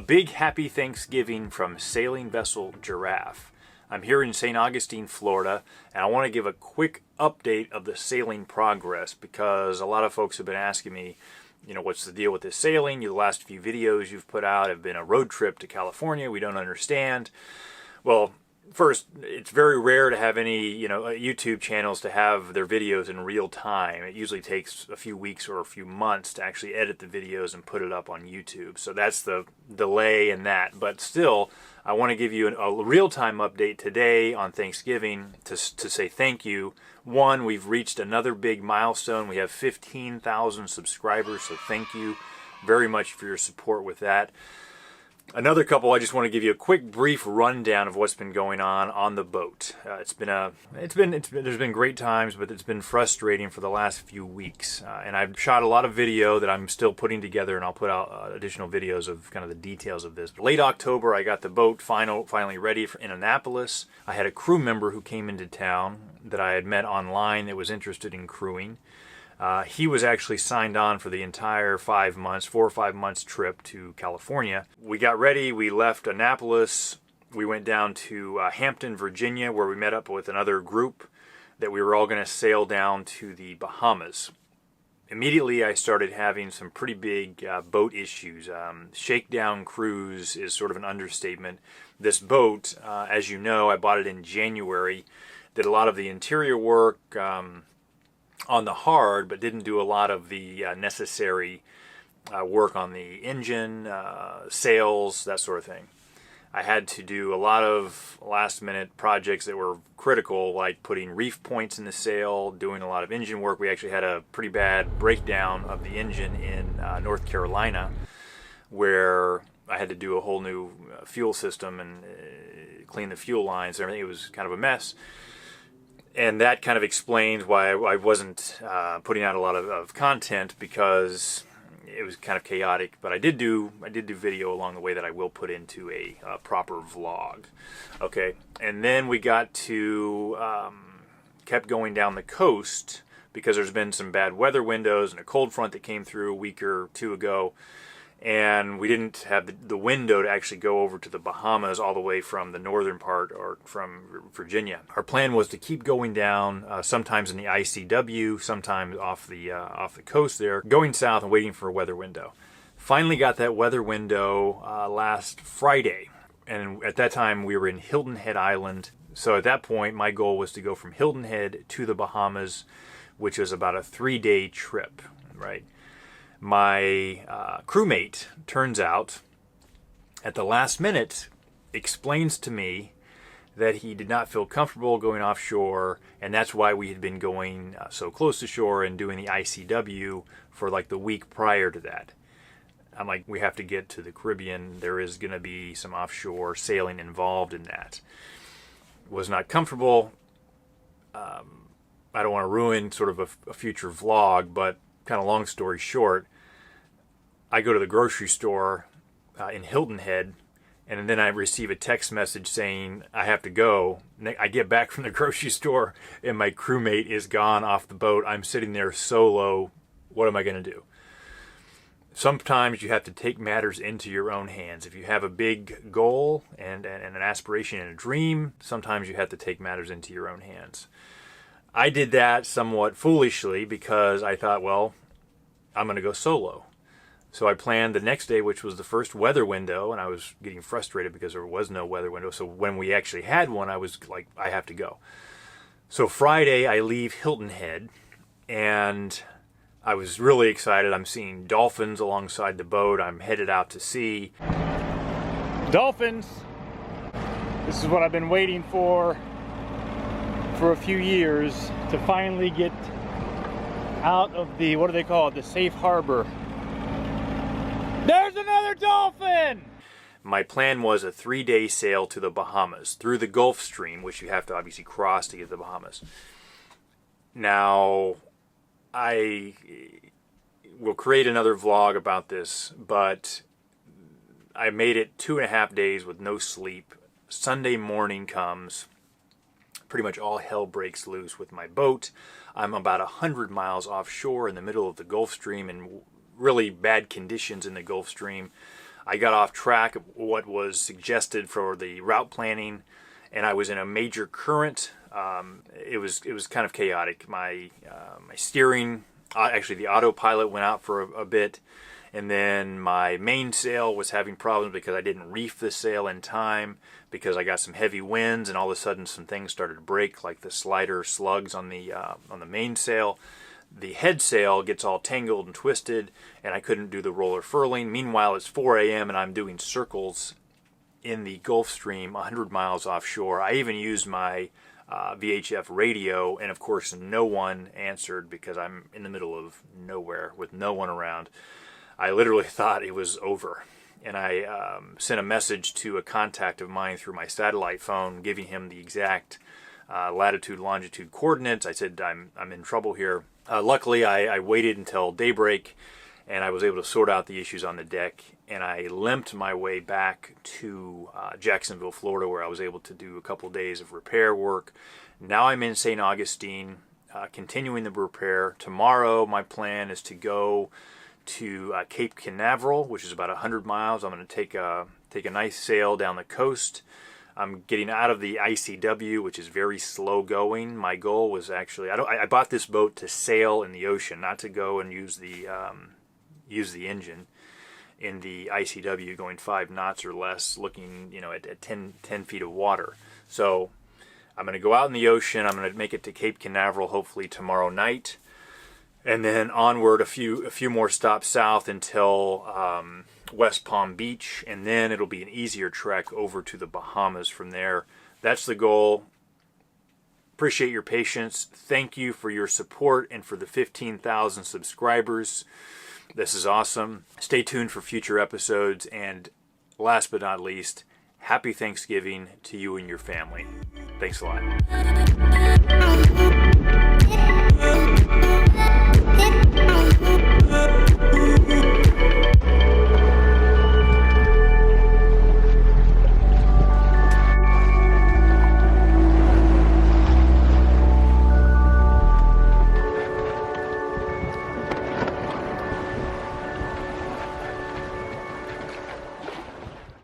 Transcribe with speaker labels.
Speaker 1: big happy Thanksgiving from Sailing Vessel Giraffe. I'm here in St. Augustine, Florida, and I want to give a quick update of the sailing progress because a lot of folks have been asking me, what's the deal with this sailing? The last few videos you've put out have been a road trip to California. We don't understand. Well, first, it's very rare to have any, YouTube channels to have their videos in real time. It usually takes a few weeks or a few months to actually edit the videos and put it up on YouTube. So that's the delay in that. But still, I want to give you a real-time update today on Thanksgiving to say thank you. One, we've reached another big milestone. We have 15,000 subscribers, so thank you very much for your support with that. Another couple, I just want to give you a quick brief rundown of what's been going on the boat. There's been great times, but it's been frustrating for the last few weeks. And I've shot a lot of video that I'm still putting together, and I'll put out additional videos of kind of the details of this. Late October, I got the boat finally ready in Annapolis. I had a crew member who came into town that I had met online that was interested in crewing. He was actually signed on for the entire 4 or 5 months trip to California. We got ready, we left Annapolis, we went down to Hampton, Virginia, where we met up with another group that we were all going to sail down to the Bahamas. Immediately I started having some pretty big boat issues. Shakedown cruise is sort of an understatement. This boat, as you know, I bought it in January, did a lot of the interior work, on the hard, but didn't do a lot of the necessary work on the engine, sails, that sort of thing. I had to do a lot of last-minute projects that were critical, like putting reef points in the sail, doing a lot of engine work. We actually had a pretty bad breakdown of the engine in North Carolina, where I had to do a whole new fuel system and clean the fuel lines and everything. It was kind of a mess. And that kind of explains why I wasn't putting out a lot of content, because it was kind of chaotic. But I did do video along the way that I will put into a proper vlog. Okay, and then we got to kept going down the coast because there's been some bad weather windows and a cold front that came through a week or two ago. And we didn't have the window to actually go over to the Bahamas all the way from the northern part or from Virginia. Our plan was to keep going down, sometimes in the ICW, sometimes off the coast there, going south and waiting for a weather window. Finally got that weather window last Friday, and at that time we were in Hilton Head Island. So at that point, my goal was to go from Hilton Head to the Bahamas, which was about a 3-day trip, right? My crewmate, turns out, at the last minute, explains to me that he did not feel comfortable going offshore, and that's why we had been going so close to shore and doing the ICW for like the week prior to that. I'm like, we have to get to the Caribbean. There is going to be some offshore sailing involved in that. Was not comfortable. I don't want to ruin sort of a future vlog, but kind of long story short, I go to the grocery store in Hilton Head, and then I receive a text message saying I have to go. I get back from the grocery store, and my crewmate is gone off the boat. I'm sitting there solo. What am I going to do? Sometimes you have to take matters into your own hands. If you have a big goal and an aspiration and a dream, sometimes you have to take matters into your own hands. I did that somewhat foolishly because I thought, well, I'm going to go solo. So I planned the next day, which was the first weather window, and I was getting frustrated because there was no weather window. So when we actually had one, I was like, I have to go. So Friday, I leave Hilton Head, and I was really excited. I'm seeing dolphins alongside the boat. I'm headed out to sea. Dolphins! This is what I've been waiting for a few years, to finally get out of the, what do they call it, the safe harbor. There's another dolphin! My plan was a 3-day sail to the Bahamas through the Gulf Stream, which you have to obviously cross to get to the Bahamas. Now, I will create another vlog about this, but I made it 2.5 days with no sleep. Sunday morning comes. Pretty much all hell breaks loose with my boat. I'm about 100 miles offshore in the middle of the Gulf Stream in really bad conditions in the Gulf Stream. I got off track of what was suggested for the route planning, and I was in a major current. It was kind of chaotic. My steering, actually the autopilot went out for a bit, and then my mainsail was having problems because I didn't reef the sail in time, because I got some heavy winds, and all of a sudden some things started to break, like the slider slugs on the mainsail. The head sail gets all tangled and twisted, and I couldn't do the roller furling. Meanwhile, it's 4 a.m. and I'm doing circles in the Gulf Stream 100 miles offshore. I even used my VHF radio, and of course no one answered because I'm in the middle of nowhere with no one around. I literally thought it was over, and I sent a message to a contact of mine through my satellite phone, giving him the exact latitude, longitude coordinates. I said, I'm in trouble here. Luckily, I waited until daybreak, and I was able to sort out the issues on the deck, and I limped my way back to Jacksonville, Florida, where I was able to do a couple days of repair work. Now I'm in St. Augustine, continuing the repair. Tomorrow, my plan is to go to Cape Canaveral, which is about 100 miles. I'm going to take a nice sail down the coast. I'm getting out of the ICW, which is very slow going. My goal was actually, I bought this boat to sail in the ocean, not to go and use the engine in the ICW, going 5 knots or less, looking at 10 feet of water. So I'm going to go out in the ocean. I'm going to make it to Cape Canaveral hopefully tomorrow night, and then onward a few more stops south until West Palm Beach, and then it'll be an easier trek over to the Bahamas from there. That's the goal. Appreciate your patience. Thank you for your support and for the 15,000 subscribers. This is awesome. Stay tuned for future episodes, and last but not least, happy Thanksgiving to you and your family. Thanks a lot.